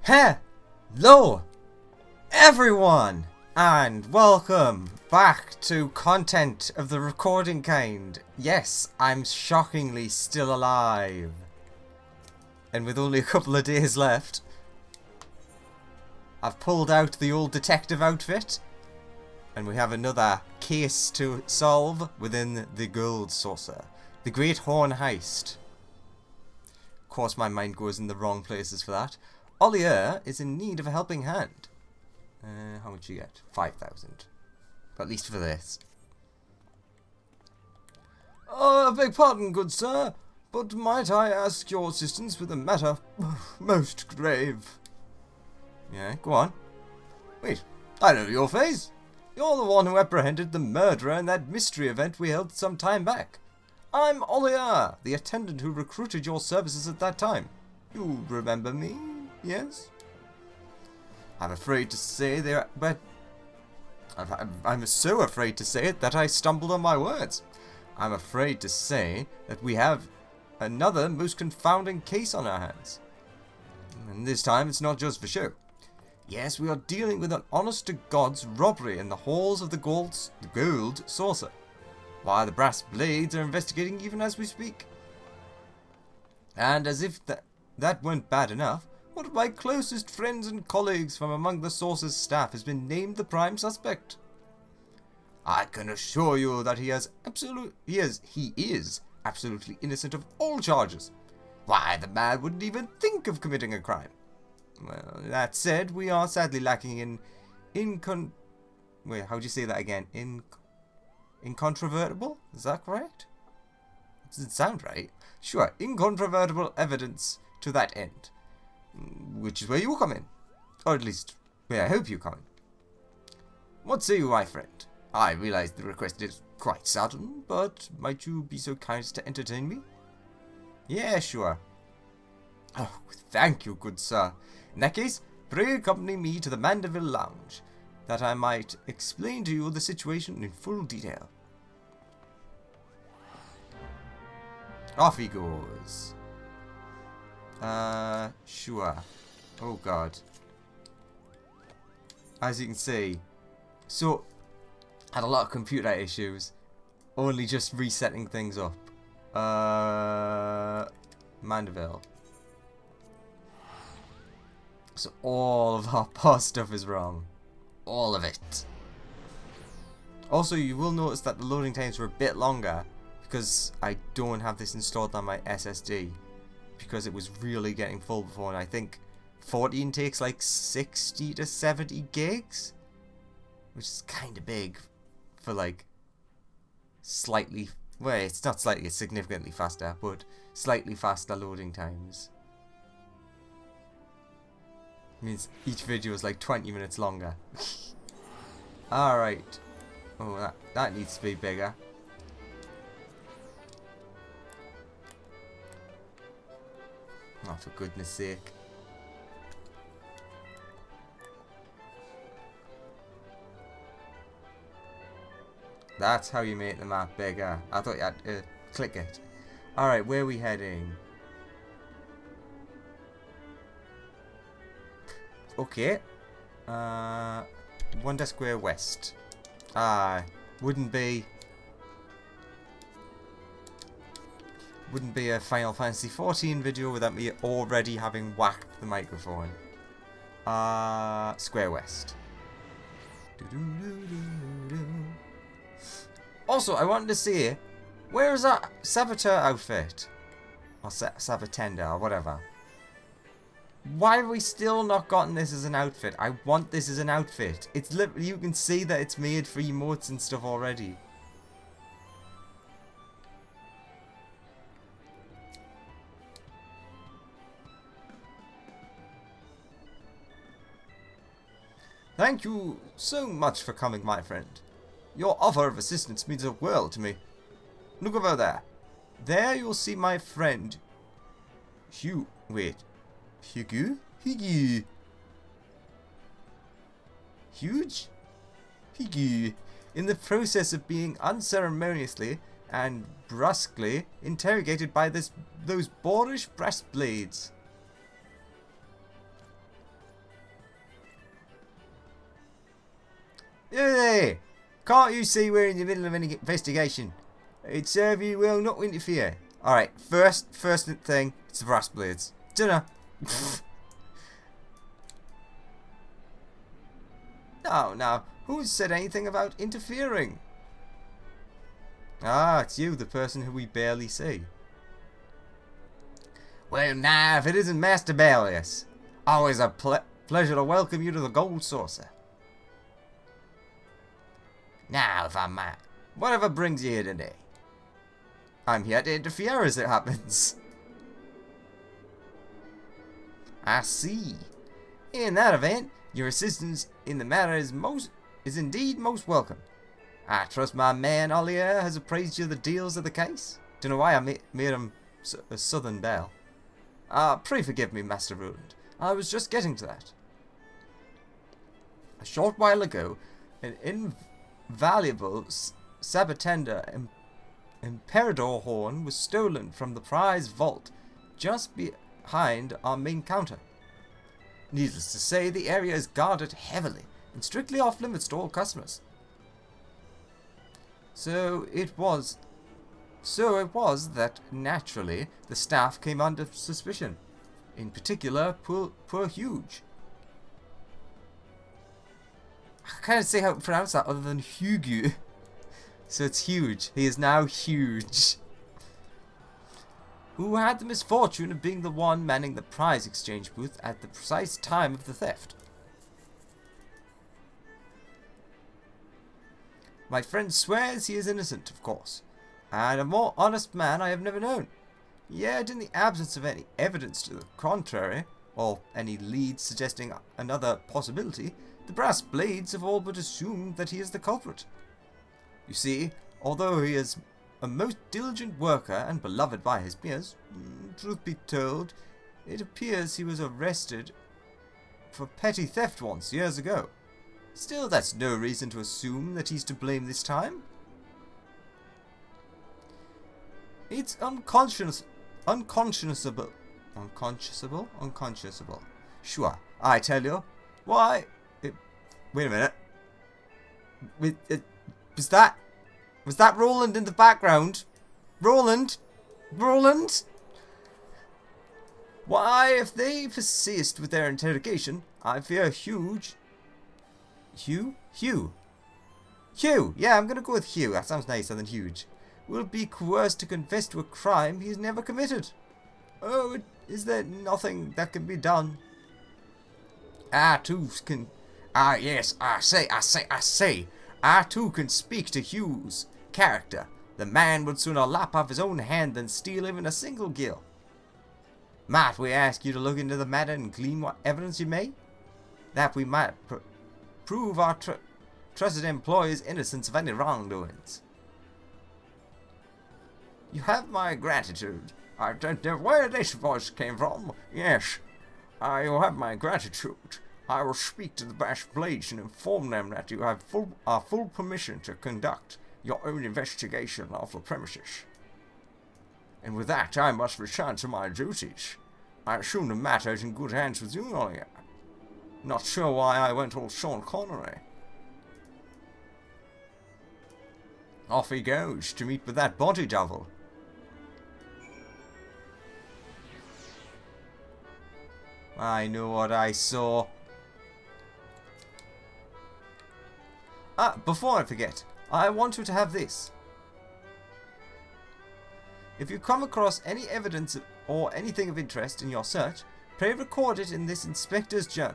Hello, everyone, and welcome back to content of the recording kind. Yes, I'm shockingly still alive. And with only a couple of days left, I've pulled out the old detective outfit, and we have another case to solve within the gold saucer. The Great Horn Heist. Of course, my mind goes in the wrong places for that. Ollier is in need of a helping hand. How much you get? 5,000. At least for this. I beg pardon, good sir, but might I ask your assistance with a matter most grave? Yeah, go on. Wait, I know your face. You're the one who apprehended the murderer in that mystery event we held some time back. I'm Ollier, the attendant who recruited your services at that time. You remember me? Yes? I'm afraid to say I'm so afraid to say it that I stumbled on my words. I'm afraid to say that we have another most confounding case on our hands. And this time it's not just for show. Yes, we are dealing with an honest-to-God's robbery in the halls of the gold saucer. Why, the brass blades are investigating even as we speak. And as if that weren't bad enough, one of my closest friends and colleagues from among the saucer's staff has been named the prime suspect. I can assure you that he is absolutely innocent of all charges. Why, the man wouldn't even think of committing a crime. Well, that said, we are sadly lacking wait, how do you say that again? Incontrovertible? Is that correct? Does it sound right? Sure, incontrovertible evidence to that end. Which is where you come in. Or at least, where I hope you come in. What say you, my friend? I realize the request is quite sudden, but might you be so kind as to entertain me? Yeah, sure. Oh, thank you, good sir. In that case, pray accompany me to the Mandeville Lounge, that I might explain to you the situation in full detail. Off he goes. Sure. Oh god. As you can see, so, had a lot of computer issues, only just resetting things up. Mandeville. So all of our past stuff is wrong. All of it. Also, you will notice that the loading times were a bit longer because I don't have this installed on my SSD. Because it was really getting full before, and I think 14 takes like 60 to 70 gigs, which is kind of big for like slightly, well, it's not slightly, it's significantly faster, but slightly faster loading times. It means each video is like 20 minutes longer. Alright. Oh, that needs to be bigger. Oh, for goodness sake. That's how you make the map bigger. I thought you had to click it. Alright, where are we heading? Okay. Wonder Square West. Wouldn't be a Final Fantasy XIV video without me already having whacked the microphone. Square West. Also, I wanted to see, where is that Saboteur outfit? Or Sabotender, or whatever. Why have we still not gotten this as an outfit? I want this as an outfit. It's literally, you can see that it's made for emotes and stuff already. Thank you so much for coming, my friend. Your offer of assistance means a world to me. Look over there. There you'll see my friend Hugo. Huge? Hugo. In the process of being unceremoniously and brusquely interrogated by those boorish brass blades. Hey! Can't you see we're in the middle of an investigation? It'd serve you well not to interfere. Alright, first thing, it's the brass blades. Dunno. Now, who's said anything about interfering? Ah, it's you, the person who we barely see. Well, now, if it isn't Master Belius. Always a pleasure to welcome you to the Gold Saucer. Now, if I might, whatever brings you here today? I'm here to interfere as it happens. I see. In that event, your assistance in the matter is indeed most welcome. I trust my man Ollier has appraised you the deals of the case. Don't know why I made him a Southern Belle. Pray forgive me, Master Roland. I was just getting to that. A short while ago, an invaluable Sabatenda Imperador horn was stolen from the prize vault just behind our main counter. Needless to say, the area is guarded heavily and strictly off limits to all customers. So it was that naturally the staff came under suspicion. In particular, poor Huge. I can't say how to pronounce that other than Hugo. So it's Huge. He is now huge. Who had the misfortune of being the one manning the prize exchange booth at the precise time of the theft. My friend swears he is innocent, of course, and a more honest man I have never known. Yet, in the absence of any evidence to the contrary, or any leads suggesting another possibility, the brass blades have all but assumed that he is the culprit. You see, although he is a most diligent worker and beloved by his peers, truth be told, it appears he was arrested for petty theft once, years ago. Still, that's no reason to assume that he's to blame this time. It's unconscionable. Unconscionable? Sure, I tell you. Why? Wait a minute. Was that Roland in the background? Roland? Why, if they persist with their interrogation, I fear Hugh? Yeah, I'm gonna go with Hugh. That sounds nicer than huge. Will be coerced to confess to a crime he has never committed. Oh, is there nothing that can be done? Yes, I say. I too can speak to Hugh's character. The man would sooner lop off his own hand than steal even a single gill. Might we ask you to look into the matter and glean what evidence you may? That we might prove our trusted employee's innocence of any wrongdoings. You have my gratitude. I don't know where this voice came from. Yes, you have my gratitude. I will speak to the Brass Blades and inform them that you have full permission to conduct your own investigation of the premises. And with that, I must return to my duties. I assume the matter is in good hands with you, Ollier. Not sure why I went all Sean Connery. Off he goes to meet with that body double. I know what I saw. Before I forget, I want you to have this. If you come across any evidence or anything of interest in your search, pray record it in this Inspector's Journal.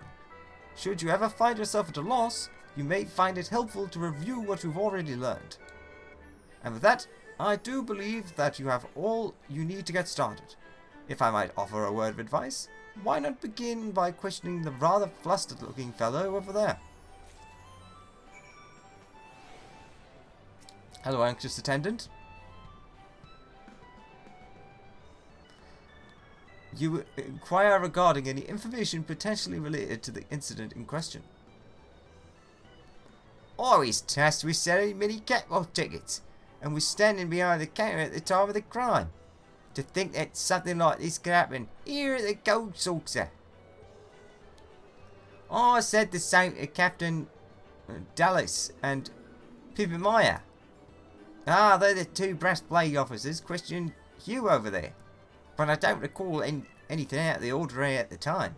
Should you ever find yourself at a loss, you may find it helpful to review what you've already learned. And with that, I do believe that you have all you need to get started. If I might offer a word of advice, why not begin by questioning the rather flustered-looking fellow over there? Hello, anxious attendant. You inquire regarding any information potentially related to the incident in question. Always tasked with selling mini catwalk tickets, and was standing behind the counter at the time of the crime. To think that something like this could happen here at the Gold Saucer. I said the same to Captain Dallas and Pippa Meyer. Ah, they're the two brass blade officers questioning Hugh over there. But I don't recall anything out of the ordinary at the time.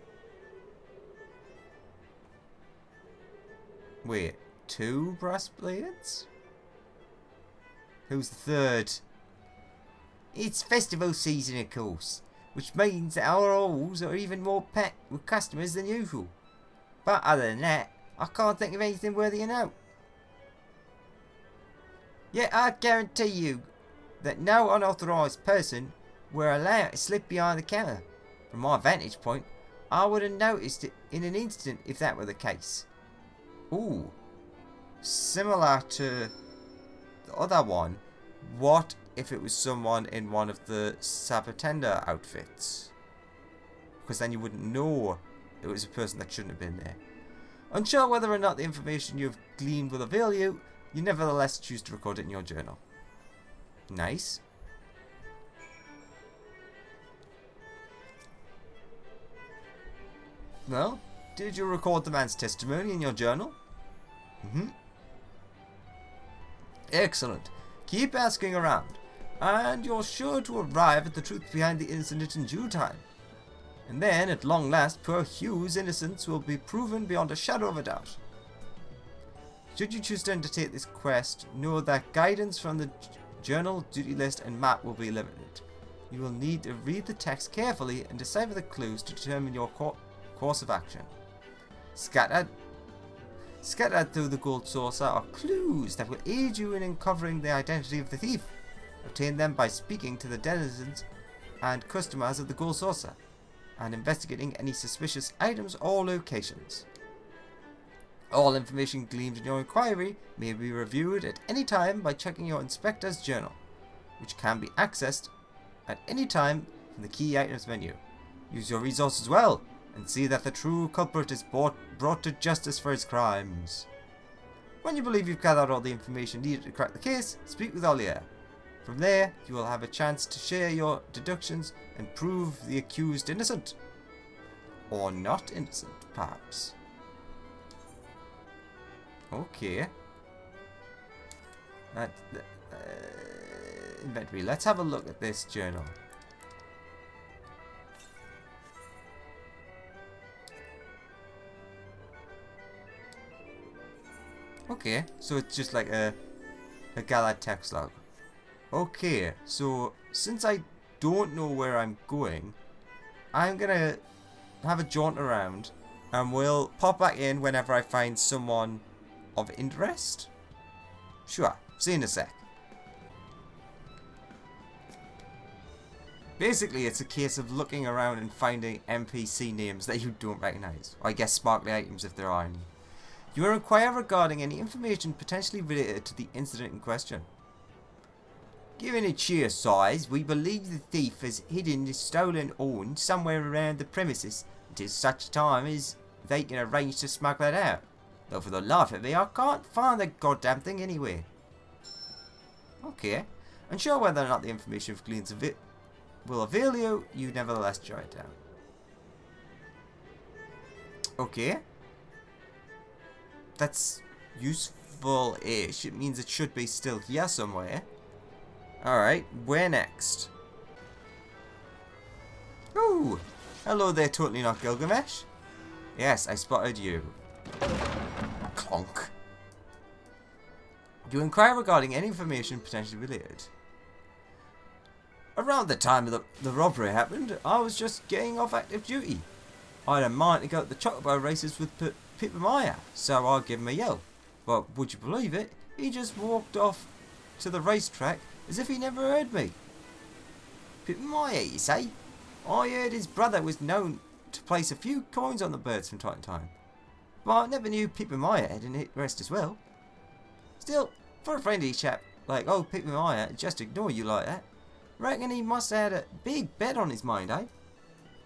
Wait, two brass blades? Who's the third? It's festival season, of course, which means that our halls are even more packed with customers than usual. But other than that, I can't think of anything worthy of note. Yet I guarantee you that no unauthorised person were allowed to slip behind the counter. From my vantage point, I would have noticed it in an instant if that were the case. Ooh, similar to the other one, what if it was someone in one of the Sabatenda outfits? Because then you wouldn't know it was a person that shouldn't have been there. Unsure whether or not the information you have gleaned will avail you, you nevertheless choose to record it in your journal. Nice. Well, did you record the man's testimony in your journal? Excellent. Keep asking around, and you're sure to arrive at the truth behind the incident in due time. And then, at long last, poor Hugh's innocence will be proven beyond a shadow of a doubt. Should you choose to undertake this quest, know that guidance from the journal, duty list, and map will be limited. You will need to read the text carefully and decipher the clues to determine your course of action. Scattered through the gold saucer are clues that will aid you in uncovering the identity of the thief. Obtain them by speaking to the denizens and customers of the gold saucer, and investigating any suspicious items or locations. All information gleaned in your inquiry may be reviewed at any time by checking your inspector's journal, which can be accessed at any time from the key items menu. Use your resources well, and see that the true culprit is brought to justice for his crimes. When you believe you've gathered all the information needed to crack the case, speak with Ollier. From there, you will have a chance to share your deductions and prove the accused innocent. Or not innocent, perhaps. Okay. Inventory. Let's have a look at this journal. Okay, so it's just like a Galad text log. Okay, so since I don't know where I'm going, I'm gonna have a jaunt around and we'll pop back in whenever I find someone of interest. Sure, see you in a sec. Basically, it's a case of looking around and finding NPC names that you don't recognize. Or I guess sparkly items if there are any. You will inquire regarding any information potentially related to the incident in question. Given its sheer size, we believe the thief has hidden the stolen horn somewhere around the premises until such time as they can arrange to smuggle it out. Though for the life of me, I can't find the goddamn thing anywhere. Okay. Unsure whether or not the information of gleans will avail you, you nevertheless jot it down. Okay. That's useful-ish. It means it should be still here somewhere. Alright, where next? Ooh! Hello there, totally not Gilgamesh. Yes, I spotted you. Clonk. You inquire regarding any information potentially related. Around the time of the robbery happened, I was just getting off active duty. I had a mind to go to the chocobo races with Pippa Meyer, so I gave him a yell. But would you believe it? He just walked off to the racetrack as if he never heard me. Pippa Meyer, you say? I heard his brother was known to place a few coins on the birds from time to time. But I never knew Pippa Meyer had an interest as well. Still, for a friendly chap like old Pippa Meyer to just ignore you like that, reckon he must have had a big bet on his mind, eh?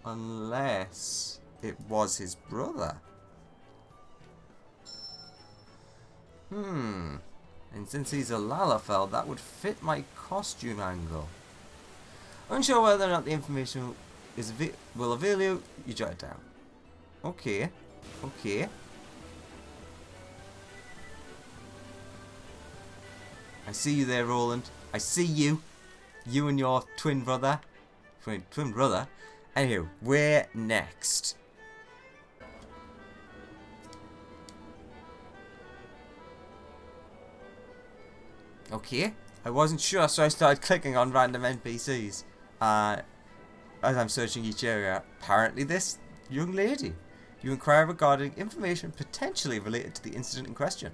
Unless it was his brother. And since he's a Lalafell, that would fit my costume angle. Unsure whether or not the information will avail you, you jot it down. Okay. Okay. I see you there, Roland. I see you. You and your twin brother. Twin brother. Anywho, where next? Okay. I wasn't sure, so I started clicking on random NPCs. As I'm searching each area. Apparently this young lady. You inquire regarding information potentially related to the incident in question.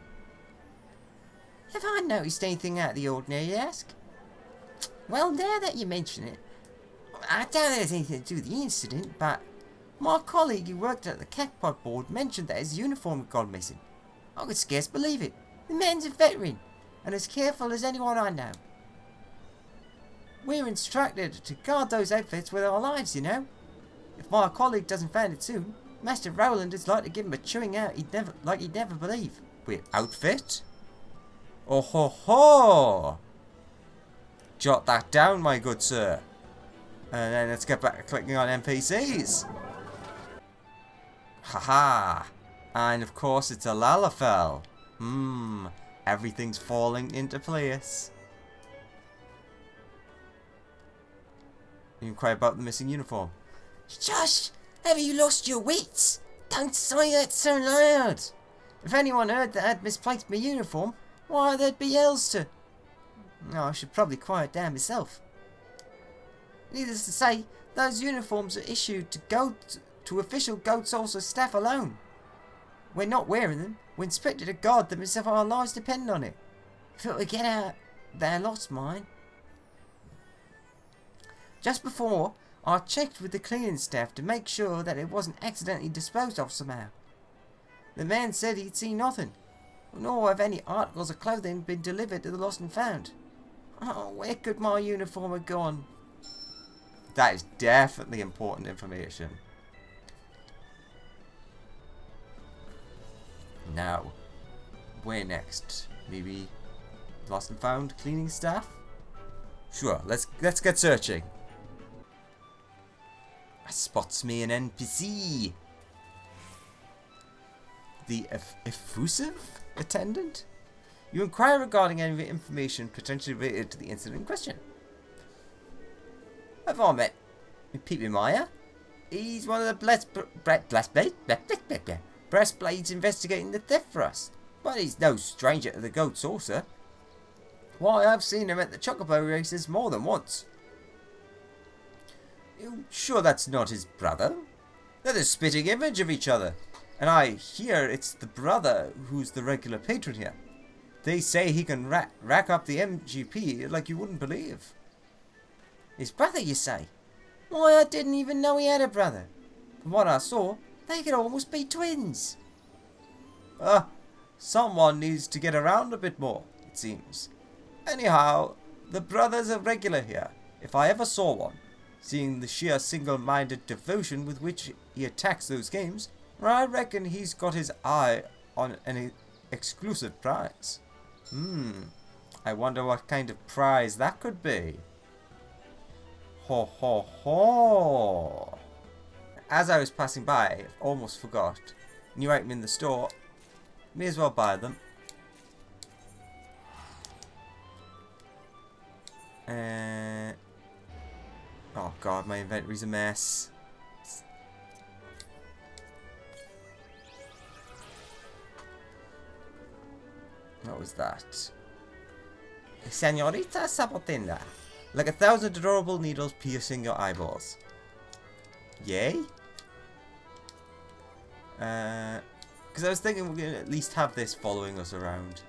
Have I noticed anything out of the ordinary, you ask? Well, now that you mention it, I doubt it has anything to do with the incident, but my colleague who worked at the Catpot board mentioned that his uniform had gone missing. I could scarce believe it. The man's a veteran, and as careful as anyone I know. We're instructed to guard those outfits with our lives, you know. If my colleague doesn't find it soon, Master Rowland is like to give him a chewing out he'd never believe. Wait, outfit? Oh ho ho! Jot that down, my good sir. And then let's get back to clicking on NPCs. Haha! And of course it's a Lalafell. Everything's falling into place. You inquire about the missing uniform. Shush! Have you lost your wits? Don't say that so loud. If anyone heard that I'd misplaced my uniform, why, there'd be hells to... No, I should probably quiet down myself. Needless to say, those uniforms are issued to official Goat Saucer staff alone. We're not wearing them. We're inspected to guard them as if our lives depend on it. If it were to get out, they're lost mine. Just before, I checked with the cleaning staff to make sure that it wasn't accidentally disposed of somehow. The man said he'd seen nothing, nor have any articles of clothing been delivered to the lost and found. Oh, where could my uniform have gone? That is definitely important information. Now, where next? Maybe lost and found cleaning staff? Sure, let's get searching. Spots me an NPC. The effusive attendant? You inquire regarding any information potentially related to the incident in question. Have I met Peepy Meyer? He's one of the breastblades investigating the theft for us. But he's no stranger to the Goat Saucer. Why, I've seen him at the Chocobo races more than once. You sure that's not his brother? They're the spitting image of each other. And I hear it's the brother who's the regular patron here. They say he can rack up the MGP like you wouldn't believe. His brother, you say? Why, I didn't even know he had a brother. From what I saw, they could almost be twins. Someone needs to get around a bit more, it seems. Anyhow, the brother's a regular here, if I ever saw one. Seeing the sheer single-minded devotion with which he attacks those games, I reckon he's got his eye on an exclusive prize. I wonder what kind of prize that could be. Ho ho ho! As I was passing by, I almost forgot. New item in the store. May as well buy them. Oh god, my inventory's a mess. What was that? Senorita Sabotinda. Like 1,000 adorable needles piercing your eyeballs. Yay? Because I was thinking we're going to at least have this following us around.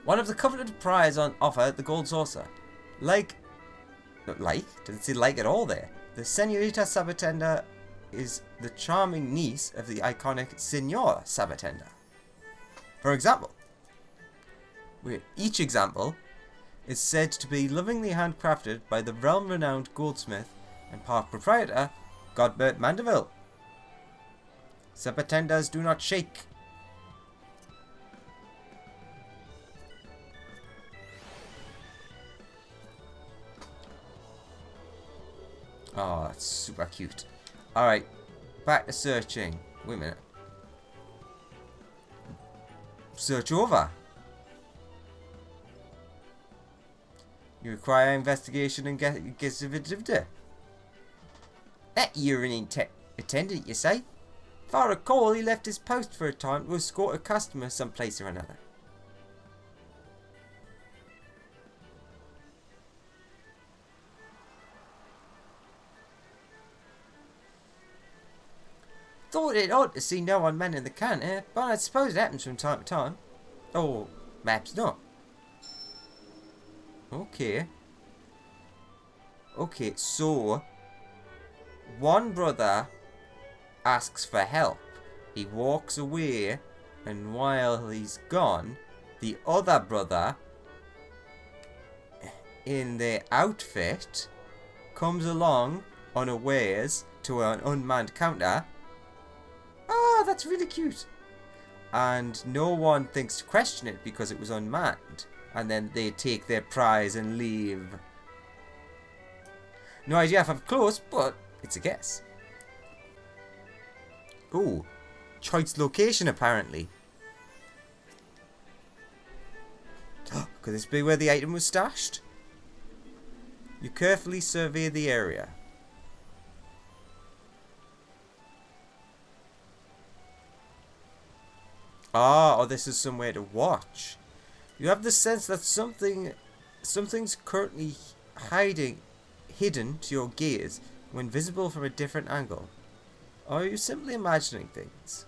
One of the coveted prize on offer at the Gold Saucer. Doesn't say like at all there. The Senorita Sabatenda is the charming niece of the iconic Senor Sabatenda. For example, each example is said to be lovingly handcrafted by the realm-renowned goldsmith and park proprietor, Godbert Mandeville. Sabatendas do not shake. Oh, that's super cute. Alright, back to searching. Wait a minute. Search over. You require investigation and get That urine attendant, you say? If I recall, he left his post for a time to escort a customer someplace or another. Thought it odd to see no one manning the counter, but I suppose it happens from time to time. Or perhaps not. Okay. Okay, so one brother asks for help. He walks away, and while he's gone, the other brother in their outfit comes along unawares to an unmanned counter. Oh, that's really cute. And no one thinks to question it because it was unmanned. And then they take their prize and leave. No idea if I'm close, but it's a guess. Ooh, choice location apparently. Could this be where the item was stashed? You carefully survey the area. Ah, oh, this is somewhere to watch. You have the sense that something's currently hidden to your gaze when visible from a different angle. Or are you simply imagining things?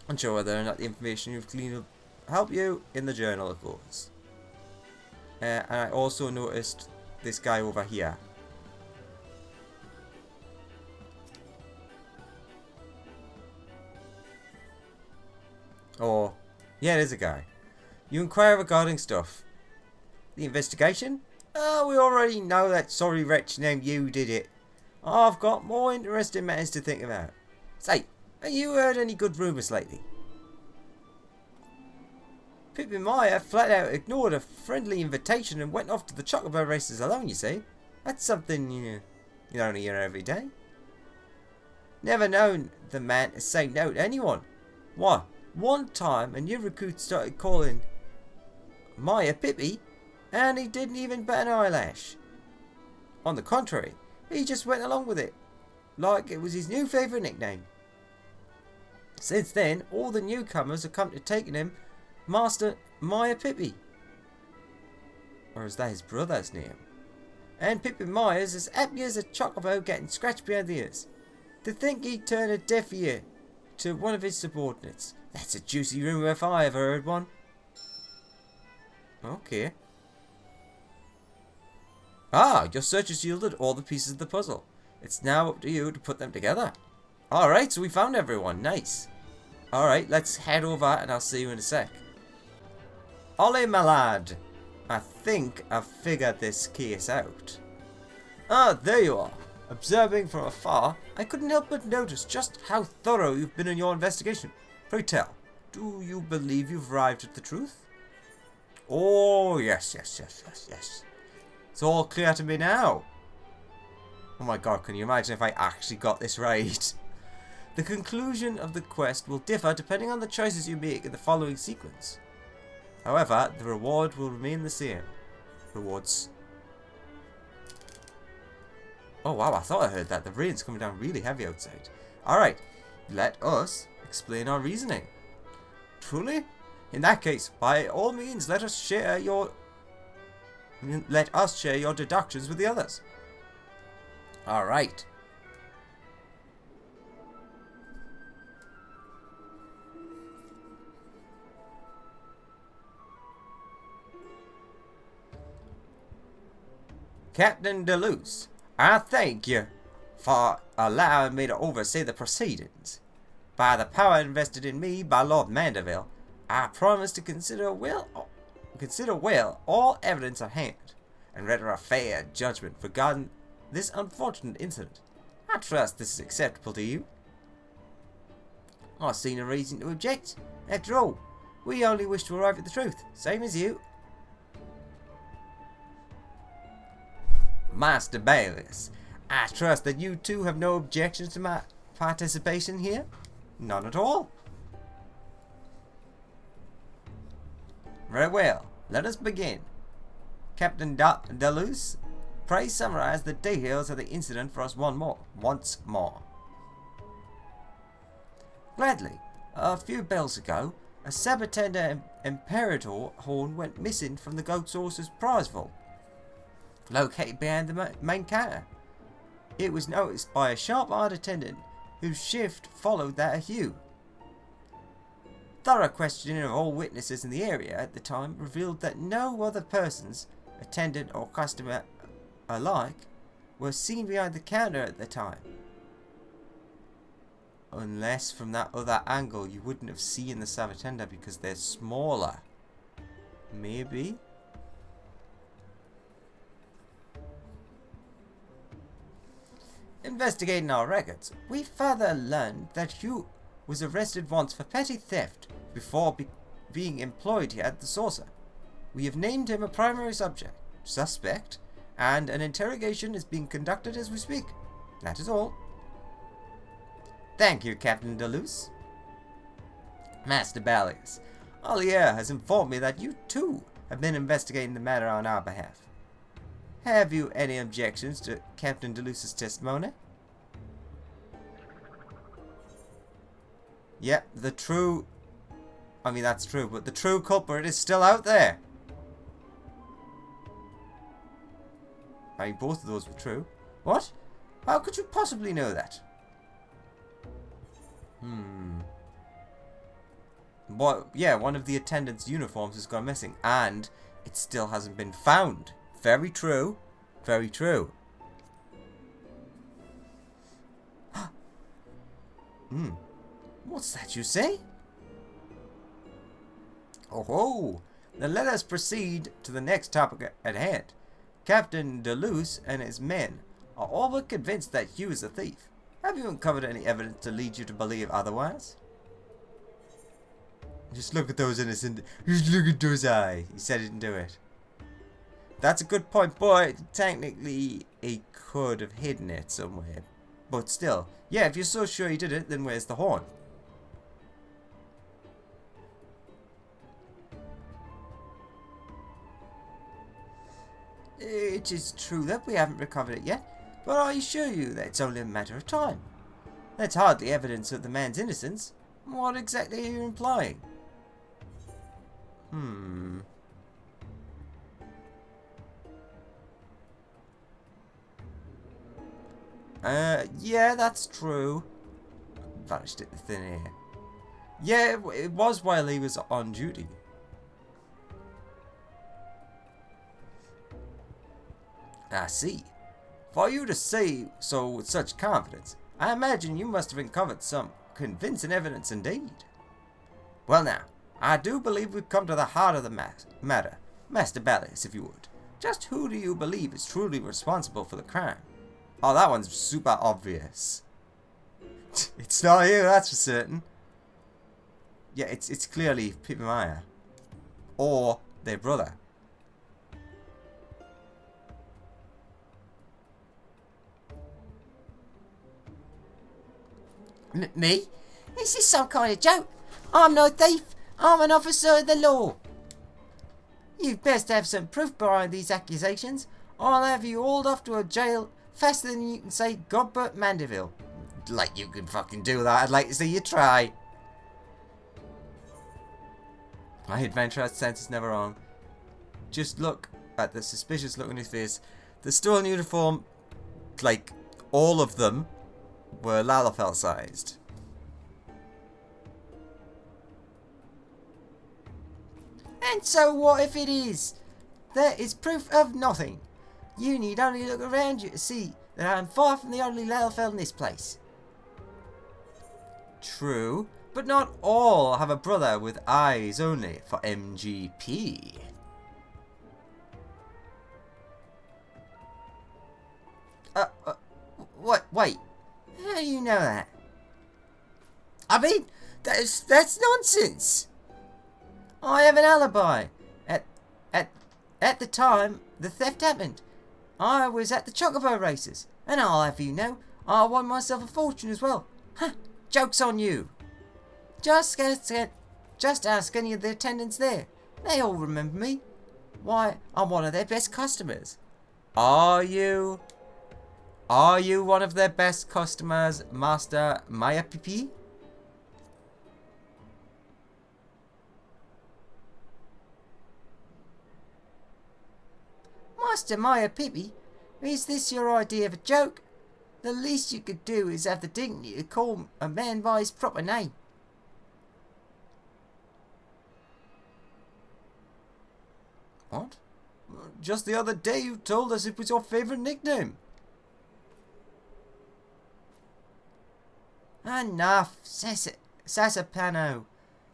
Unsure whether or not the information you've gleaned will help you in the journal, of course. And I also noticed this guy over here. Oh, yeah, there's a guy. You inquire regarding stuff. The investigation? Oh, we already know that sorry wretch named you did it. I've got more interesting matters to think about. Say, have you heard any good rumours lately? Pippin Meyer flat out ignored a friendly invitation and went off to the chocobo races alone, you see. That's something you don't hear every day. Never known the man to say no to anyone. Why? One time a new recruit started calling Maya Pippi, and he didn't even bat an eyelash. On the contrary, he just went along with it, like it was his new favourite nickname. Since then, all the newcomers have come to taking him Master Maya Pippi. Or is that his brother's name? And Pippin Myers is as happy as a chocobo getting scratched behind the ears. To think he'd turn a deaf ear to one of his subordinates. That's a juicy rumour if I ever heard one. Okay. Ah, your search has yielded all the pieces of the puzzle. It's now up to you to put them together. Alright, so we found everyone. Nice. Alright, let's head over and I'll see you in a sec. Ollie, my lad. I think I've figured this case out. Ah, there you are. Observing from afar, I couldn't help but notice just how thorough you've been in your investigation. Pray tell, do you believe you've arrived at the truth? Oh, yes. It's all clear to me now. Oh my god, can you imagine if I actually got this right? The conclusion of the quest will differ depending on the choices you make in the following sequence. However, the reward will remain the same. Rewards. Oh wow, I thought I heard that. The rain's coming down really heavy outside. Alright, let us explain our reasoning. Truly? In that case, by all means, let us share your deductions with the others. Alright. Captain Deleuze, I thank you for allowing me to oversee the proceedings. By the power invested in me by Lord Mandeville, I promise to consider well all evidence at hand, and render a fair judgment regarding this unfortunate incident. I trust this is acceptable to you. I see no reason to object. After all, we only wish to arrive at the truth, same as you. Master Bayless, I trust that you too have no objections to my participation here? None at all. Very well. let us begin. Captain Deleuze, pray summarize the details of the incident for us once more. Gladly. A few bells ago, a Sabatender Imperator horn went missing from the Goat Saucer's prize vault, located behind the main counter. It was noticed by a sharp-eyed attendant whose shift followed that of Hugh. Thorough questioning of all witnesses in the area at the time revealed that no other persons, attendant or customer alike, were seen behind the counter at the time. Unless from that other angle you wouldn't have seen the Sabatender because they're smaller. Maybe? Investigating our records, we further learned that Hugh was arrested once for petty theft before being employed here at the saucer. We have named him a primary suspect, and an interrogation is being conducted as we speak. That is all. Thank you, Captain Deleuze. Master Ballius, Ollier has informed me that you too have been investigating the matter on our behalf. Have you any objections to Captain Deleuze's testimony? Yep, that's true, but the true culprit is still out there. I mean, both of those were true. What? How could you possibly know that? Well, yeah, one of the attendants' uniforms has gone missing, and it still hasn't been found. Very true. Very true. What's that you say? Oh, then let us proceed to the next topic at hand. Captain Deleuze and his men are all but convinced that Hugh is a thief. Have you uncovered any evidence to lead you to believe otherwise? Just look at those innocent... Just look at those eyes. He said he didn't do it. That's a good point, but technically he could have hidden it somewhere. But still, yeah, if you're so sure he did it, then where's the horn? It is true that we haven't recovered it yet, but I assure you that it's only a matter of time. That's hardly evidence of the man's innocence. What exactly are you implying? Yeah, that's true. Vanished into thin air. Yeah, it was while he was on duty. I see. For you to say so with such confidence, I imagine you must have uncovered some convincing evidence indeed. Well now, I do believe we've come to the heart of the matter. Master Ballius, if you would. Just who do you believe is truly responsible for the crime? Oh, that one's super obvious. It's not you, that's for certain. Yeah, it's clearly Pip Maya. Or their brother. Me? Is this some kind of joke? I'm no thief. I'm an officer of the law. You'd best have some proof behind these accusations. I'll have you hauled off to a jail faster than you can say Godbert Mandeville. Like you can fucking do that. I'd like to see you try. My adventurous sense is never wrong. Just look at the suspicious look on his face. The stolen uniform, like all of them, were Lalafell sized. And so what if it is? That is proof of nothing. You need only look around you to see that I am far from the only Lalafell in this place. True, but not all have a brother with eyes only for MGP. What? Wait. How do you know that? I mean, that's nonsense. I have an alibi. At the time the theft happened, I was at the Chocobo races, and I'll have you know, I won myself a fortune as well. Huh, joke's on you. Just ask any of the attendants there. They all remember me. Why, I'm one of their best customers. Are you? Are you one of their best customers, Master Maya Pipi? Master Maya Pipi? Is this your idea of a joke? The least you could do is have the dignity to call a man by his proper name. What? Just the other day you told us it was your favourite nickname. Enough, Sasapano.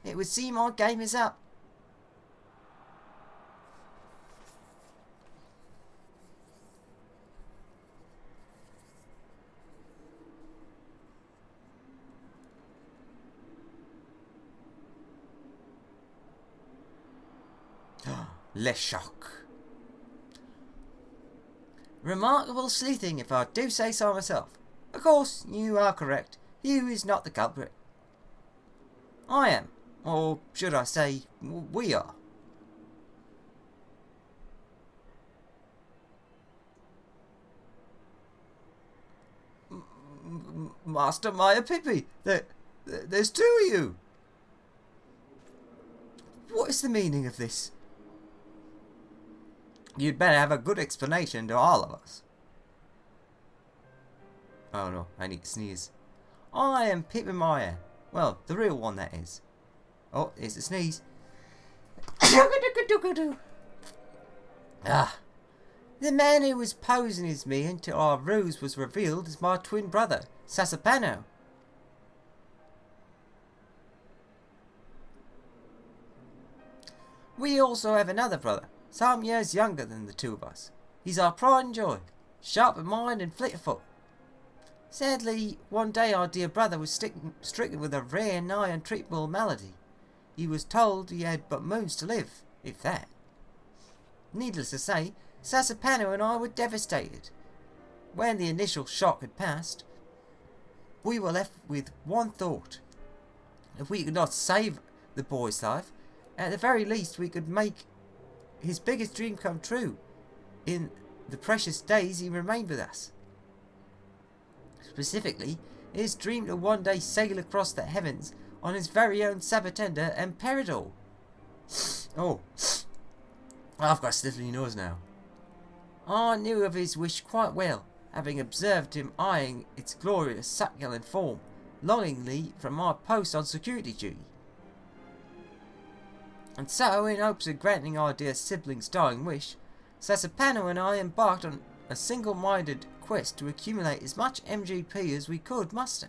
It would seem our game is up. Le shock. Remarkable sleuthing, if I do say so myself. Of course, you are correct. Hugh is not the culprit. I am. Or should I say, we are. Master Maya Pipi, there's two of you. What is the meaning of this? You'd better have a good explanation to all of us. Oh no, I need to sneeze. I am Pippin Maya. Well, the real one, that is. Oh, here's a sneeze. Ah. The man who was posing as me until our ruse was revealed is my twin brother, Sasapano. We also have another brother, some years younger than the two of us. He's our pride and joy, sharp of mind and fleet of foot. Sadly, one day our dear brother was stricken with a rare, nigh untreatable malady. He was told he had but moons to live, if that. Needless to say, Sasapano and I were devastated. When the initial shock had passed, we were left with one thought. If we could not save the boy's life, at the very least we could make his biggest dream come true in the precious days he remained with us. Specifically, his dream to one day sail across the heavens on his very own Sabatenda and Peridor. Oh, I've got a sniffly nose now. I knew of his wish quite well, having observed him eyeing its glorious succulent form longingly from my post on security duty. And so, in hopes of granting our dear sibling's dying wish, Sasapano and I embarked on a single-minded quest to accumulate as much MGP as we could muster.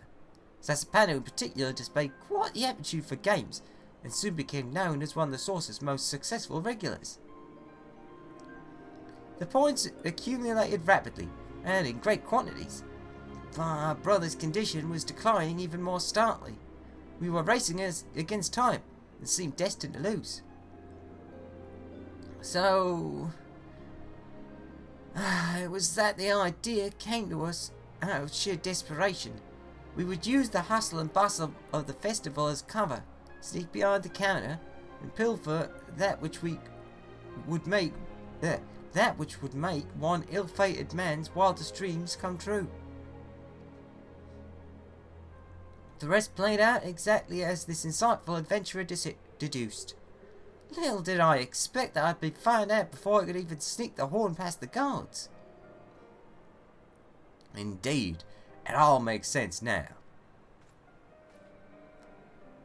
Sasapano in particular displayed quite the aptitude for games, and soon became known as one of the source's most successful regulars. The points accumulated rapidly, and in great quantities, but our brother's condition was declining even more starkly. We were racing against time, and seemed destined to lose. So, it was that the idea came to us out of sheer desperation. We would use the hustle and bustle of the festival as cover, sneak behind the counter, and pilfer that which would make one ill-fated man's wildest dreams come true. The rest played out exactly as this insightful adventurer deduced. Little did I expect that I'd be found out before I could even sneak the horn past the guards. Indeed, it all makes sense now.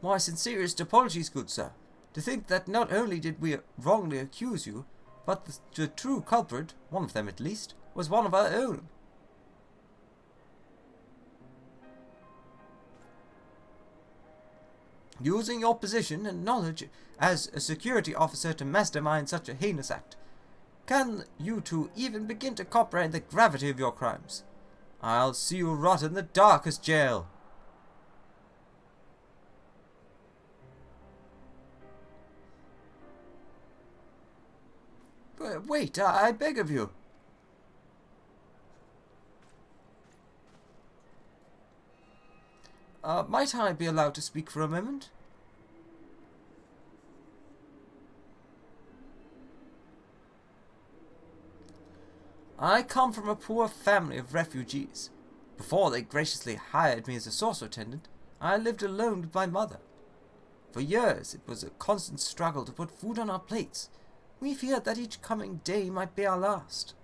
My sincerest apologies, good sir. To think that not only did we wrongly accuse you, but the true culprit, one of them at least, was one of our own. Using your position and knowledge as a security officer to mastermind such a heinous act, can you two even begin to comprehend the gravity of your crimes? I'll see you rot in the darkest jail. But wait, I beg of you. Might I be allowed to speak for a moment? I come from a poor family of refugees. Before they graciously hired me as a sorcerer attendant, I lived alone with my mother. For years, it was a constant struggle to put food on our plates. We feared that each coming day might be our last.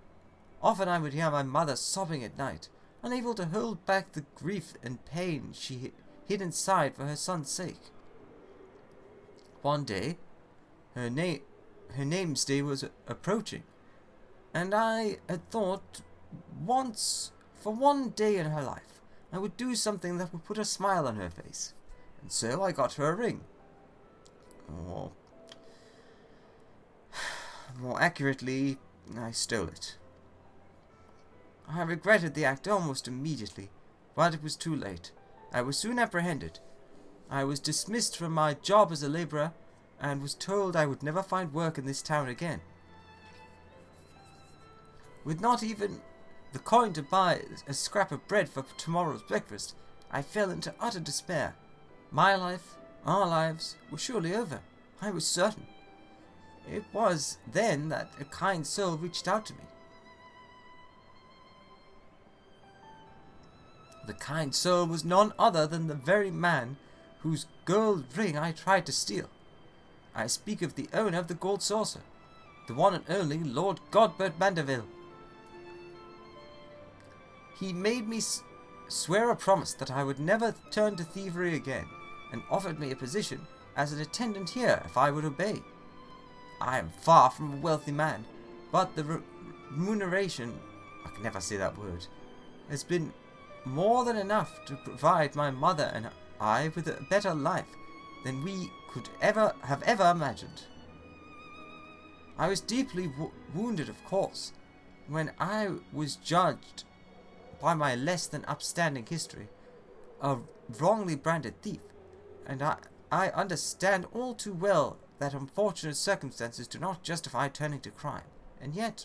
Often I would hear my mother sobbing at night, unable to hold back the grief and pain she hid inside for her son's sake. One day, her name's day was approaching, and I had thought for one day in her life, I would do something that would put a smile on her face. And so I got her a ring. Or, more accurately, I stole it. I regretted the act almost immediately, but it was too late. I was soon apprehended. I was dismissed from my job as a labourer, and was told I would never find work in this town again. With not even the coin to buy a scrap of bread for tomorrow's breakfast, I fell into utter despair. My life, our lives, were surely over. I was certain. It was then that a kind soul reached out to me. The kind soul was none other than the very man whose gold ring I tried to steal. I speak of the owner of the gold saucer, the one and only Lord Godbert Mandeville. He made me swear a promise that I would never turn to thievery again, and offered me a position as an attendant here if I would obey. I am far from a wealthy man, but the remuneration, I can never say that word, has been more than enough to provide my mother and I with a better life than we could ever imagined. I was deeply wounded, of course, when I was judged by my less than upstanding history a wrongly branded thief, and I understand all too well that unfortunate circumstances do not justify turning to crime. And yet,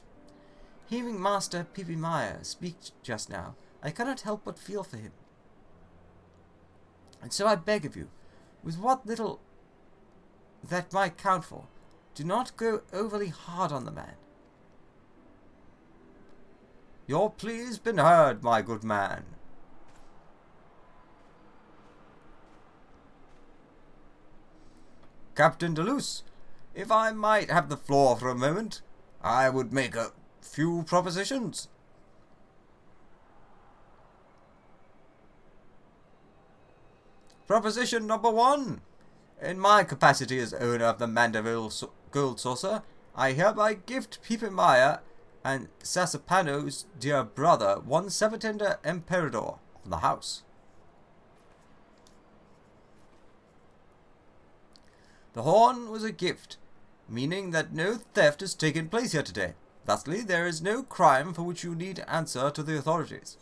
hearing Master P.P. Meyer speak just now, I cannot help but feel for him. And so I beg of you, with what little that might count for, do not go overly hard on the man. Your plea's been heard, my good man. Captain Deleuze, if I might have the floor for a moment, I would make a few propositions. Proposition number 1. In my capacity as owner of the Mandeville Gold Saucer, I hereby gift Pepe Meyer and Sasapano's dear brother one Sabatender Emperador of the house. The horn was a gift, meaning that no theft has taken place here today. Thusly, there is no crime for which you need answer to the authorities.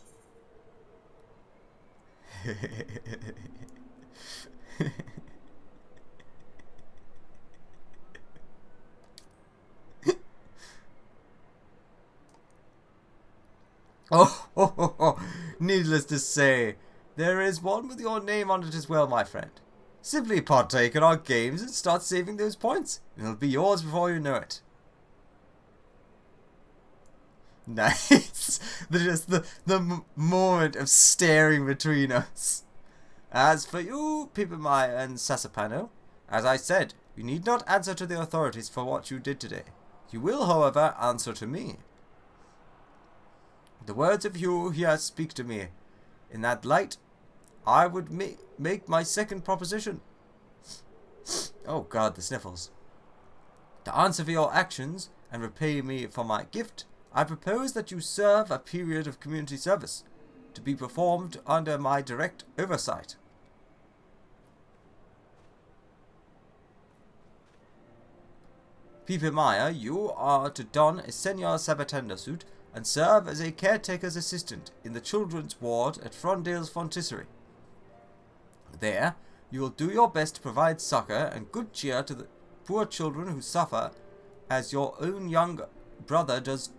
Oh, needless to say, there is one with your name on it as well, my friend. Simply partake in our games and start saving those points. It'll be yours before you know it. Nice. Just the moment of staring between us. As for you, Pipamai and Sasapano, as I said, you need not answer to the authorities for what you did today. You will, however, answer to me. The words of you here speak to me. In that light, I would make my second proposition. Oh God, the sniffles. To answer for your actions and repay me for my gift, I propose that you serve a period of community service, to be performed under my direct oversight. Pepe Maya, you are to don a Senor Sabatender suit and serve as a caretaker's assistant in the children's ward at Frondale's Fontisserie. There, you will do your best to provide succor and good cheer to the poor children who suffer as your own young brother does.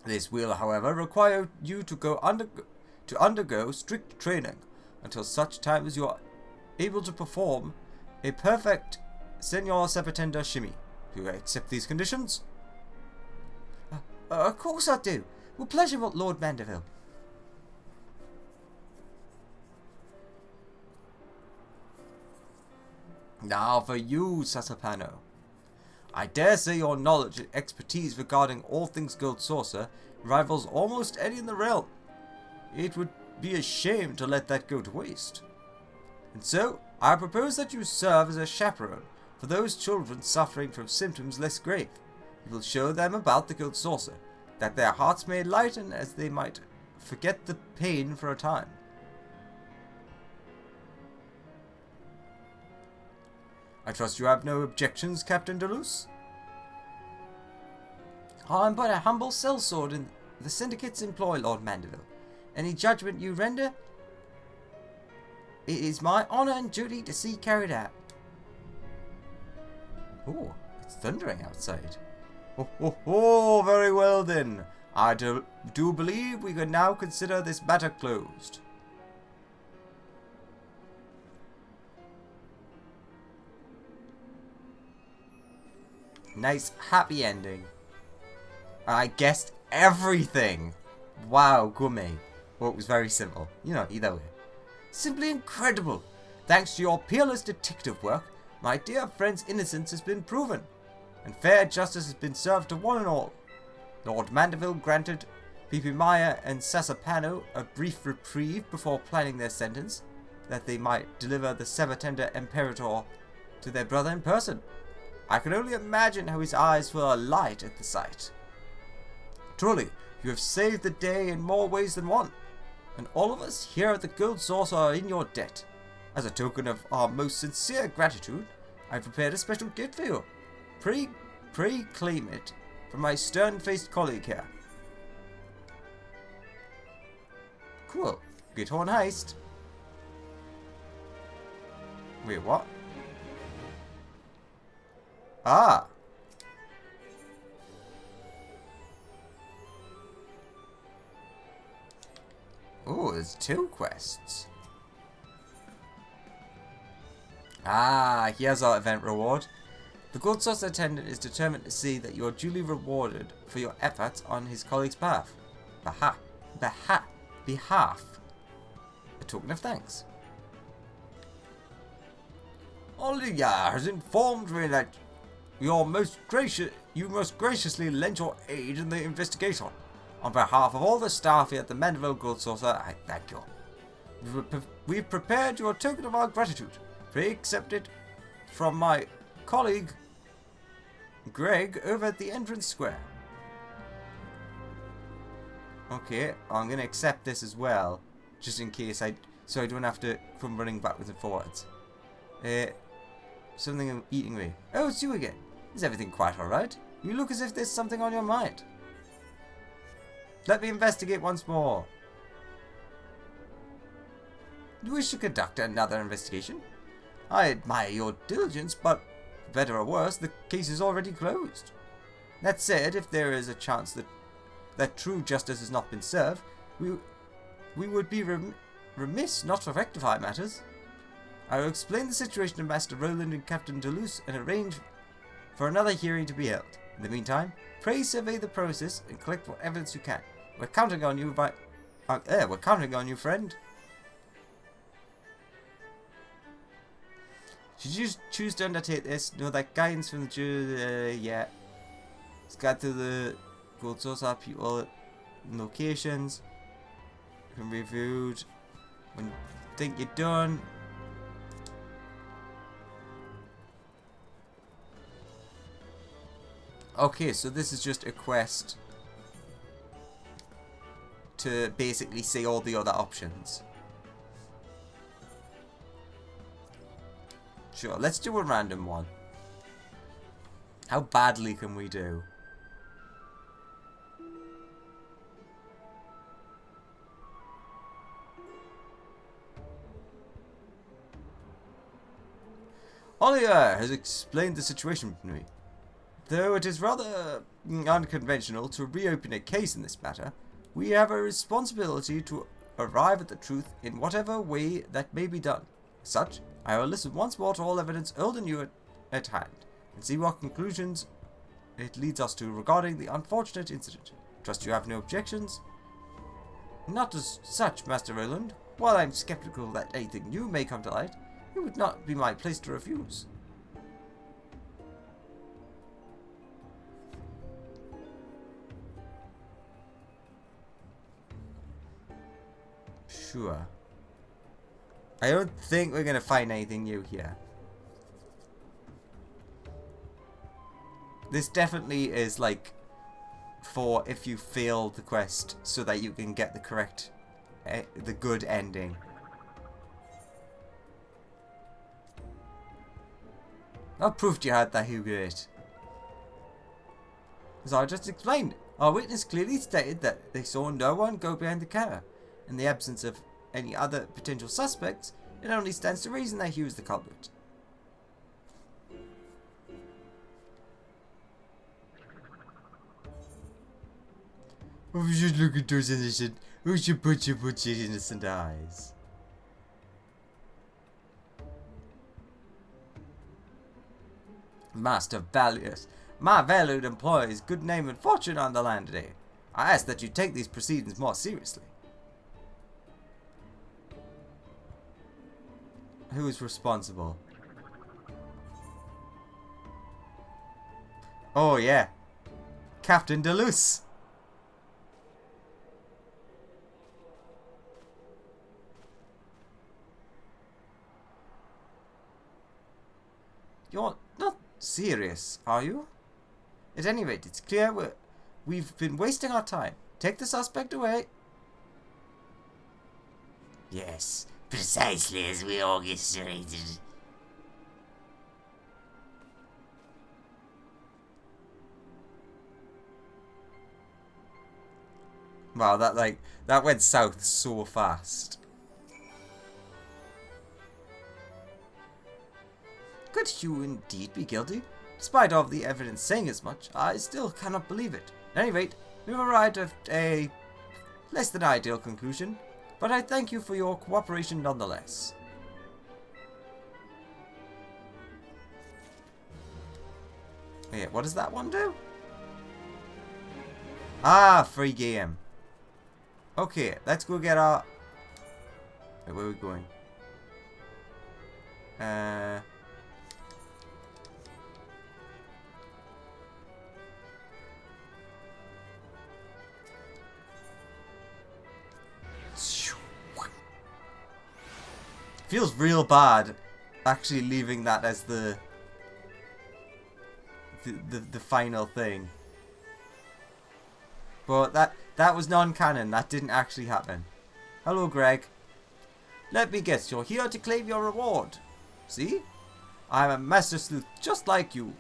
This will, however, require you to undergo strict training until such time as you are able to perform a perfect Senor Sabatender shimmy. Do you accept these conditions? Of course I do. With pleasure, Lord Mandeville. Now for you, Sasapano. I dare say your knowledge and expertise regarding all things Gold Saucer rivals almost any in the realm. It would be a shame to let that go to waste. And so, I propose that you serve as a chaperone for those children suffering from symptoms less grave. You will show them about the Gold Saucer, that their hearts may lighten as they might forget the pain for a time. I trust you have no objections, Captain Deleuze? I am but a humble sellsword in the Syndicate's employ, Lord Mandeville. Any judgment you render, it is my honour and duty to see carried out. Oh, it's thundering outside. Oh, very well then. I do believe we can now consider this matter closed. Nice happy ending. I guessed everything. Wow, gourmet. Well, it was very simple. You know, either way. Simply incredible. Thanks to your peerless detective work, my dear friend's innocence has been proven, and fair justice has been served to one and all. Lord Mandeville granted Pipi Maya and Sasapano a brief reprieve before planning their sentence, that they might deliver the Sabatenda Imperator to their brother in person. I can only imagine how his eyes were alight at the sight. Truly, you have saved the day in more ways than one, and all of us here at the Gold Saucer are in your debt. As a token of our most sincere gratitude, I have prepared a special gift for you. Pray claim it from my stern-faced colleague here. Cool. Githorn heist. Wait, what? Ah. Oh, there's 2 quests. Ah, here's our event reward. The Gold Saucer attendant is determined to see that you are duly rewarded for your efforts on his colleague's behalf. A token of thanks. Olivia has informed me that you most graciously lent your aid in the investigation. On behalf of all the staff here at the Mandeville Gold Saucer, I thank you. We've prepared you a token of our gratitude. Pray accept it from my colleague Greg over at the entrance square. Okay, I'm going to accept this as well, just in case so I don't have to come running backwards and forwards. Something I'm eating me. Oh, it's you again. Is everything quite alright? You look as if there's something on your mind. Let me investigate once more. You wish to conduct another investigation? I admire your diligence, but for better or worse, the case is already closed. That said, if there is a chance that true justice has not been served, we would be remiss not to rectify matters. I will explain the situation to Master Roland and Captain Deleuze and arrange for another hearing to be held. In the meantime, pray survey the process and collect what evidence you can. We're counting on you, we're counting on you, friend. Should you choose to undertake this, know that guidance from the jury, yeah. Scan through the Gold Saucer people locations. Can be reviewed when you think you're done. Okay, so this is just a quest to basically see all the other options. Sure, let's do a random one. How badly can we do? Oliver has explained the situation to me. Though it is rather unconventional to reopen a case in this matter, we have a responsibility to arrive at the truth in whatever way that may be done. As such, I will listen once more to all evidence old and new at hand, and see what conclusions it leads us to regarding the unfortunate incident. Trust you have no objections? Not as such, Master Roland. While I'm skeptical that anything new may come to light, it would not be my place to refuse. Sure. I don't think we're gonna find anything new here. This definitely is like for if you fail the quest so that you can get the correct, the good ending. I proved you had that, Hugh. As I just explained, our witness clearly stated that they saw no one go behind the counter. In the absence of any other potential suspects, it only stands to reason that he was the culprit. We should look at those innocent. We should put your innocent eyes. Master Valius, my valued employee's good name and fortune on the line today. I ask that you take these proceedings more seriously. Who is responsible? Oh yeah, Captain Deleuze. You're not serious, are you? At any rate, it's clear we've been wasting our time. Take the suspect away. Yes, precisely as we orchestrated. Wow, that went south so fast. Could Hugh indeed be guilty? Despite all of the evidence saying as much, I still cannot believe it. At any rate, we've arrived at a less than ideal conclusion, but I thank you for your cooperation nonetheless. Wait, what does that one do? Ah, free game. Okay, let's go get our... Wait, where are we going? Feels real bad actually leaving that as the final thing. But that was non-canon. That didn't actually happen. Hello, Greg. Let me guess, you're here to claim your reward. See? I'm a master sleuth just like you.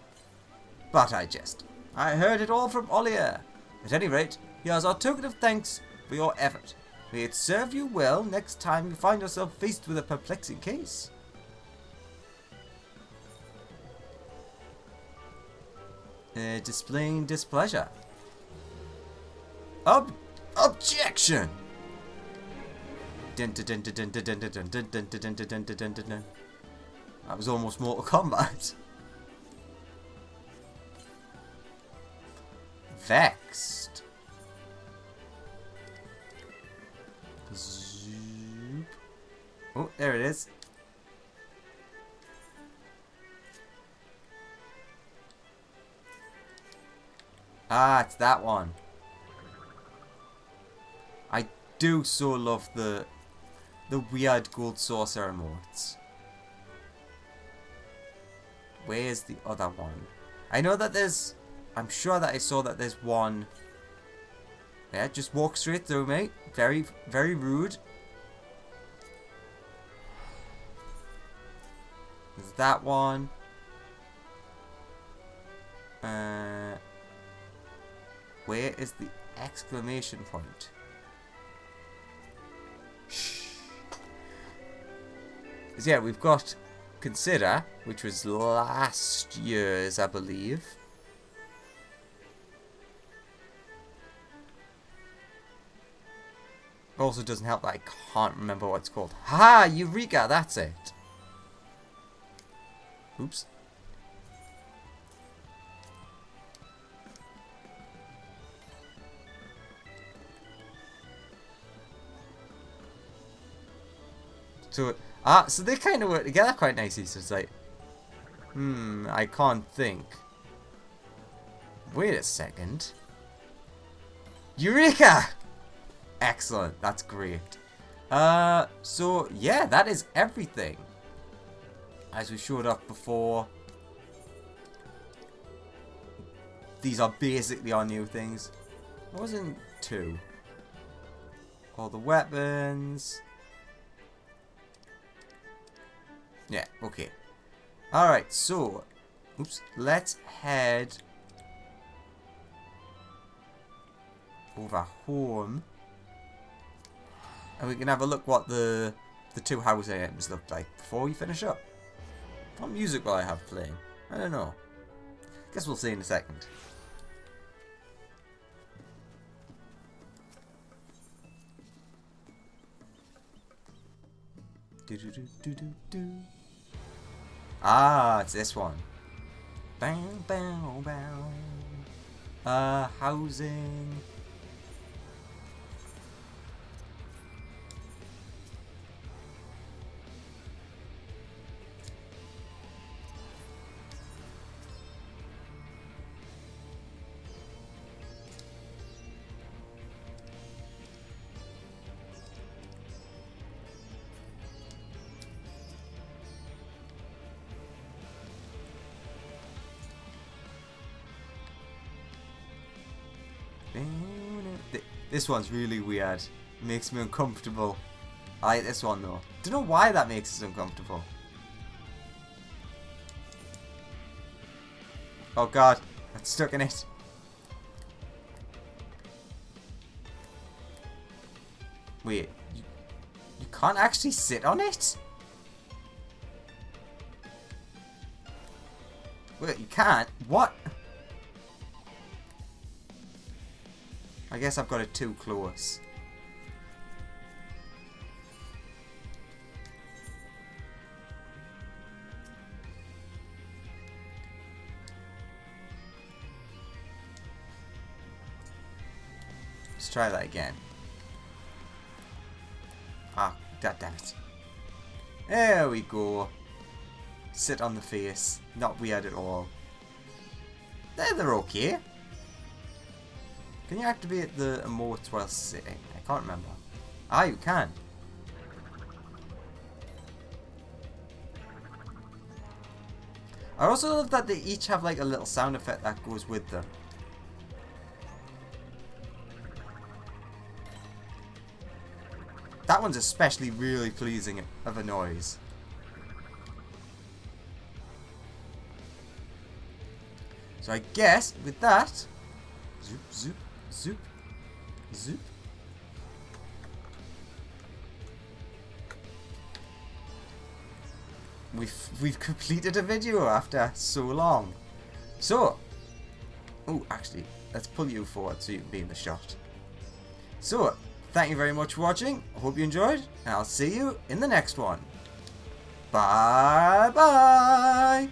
But I jest. I heard it all from Ollier. At any rate, here's our token of thanks for your effort. May it serve you well next time you find yourself faced with a perplexing case. Displaying displeasure. Objection! That was almost Mortal Kombat. Vexed. Zoop. Oh, there it is. Ah, it's that one. I do so love the weird gold saucer emotes. Where's the other one? I know that there's... I'm sure that I saw that there's one... Yeah, just walk straight through, mate. Very, very rude. There's that one. Where is the exclamation point? Shh. So yeah, we've got Consider, which was last year's, I believe. Also doesn't help that I can't remember what it's called. Ha! Eureka! That's it. Oops. So they kind of work together quite nicely. So it's like, I can't think. Wait a second. Eureka! Excellent. That's great. So yeah, that is everything. As we showed up before, these are basically our new things. What was in 2? All the weapons. Yeah, okay. Alright, so let's head over home. And we can have a look what the 2 house items look like before we finish up. What music will I have playing? I don't know. Guess we'll see in a second. Ah, it's this one. Bow, bow, bow. Housing. This one's really weird. Makes me uncomfortable. I like this one though. Don't know why that makes us uncomfortable. Oh god, I'm stuck in it. Wait, you can't actually sit on it? Wait, you can't? What? I guess I've got it too close. Let's try that again. Ah, god damn it. There we go. Sit on the face. Not weird at all. They're okay. Can you activate the emotes while sitting? I can't remember. Ah, you can. I also love that they each have like a little sound effect that goes with them. That one's especially really pleasing of a noise. So I guess with that, zoop, zoop, zoop, zoop. We've completed a video after so long. So, oh, actually, let's pull you forward so you can be in the shot. So, thank you very much for watching. I hope you enjoyed, and I'll see you in the next one. Bye bye.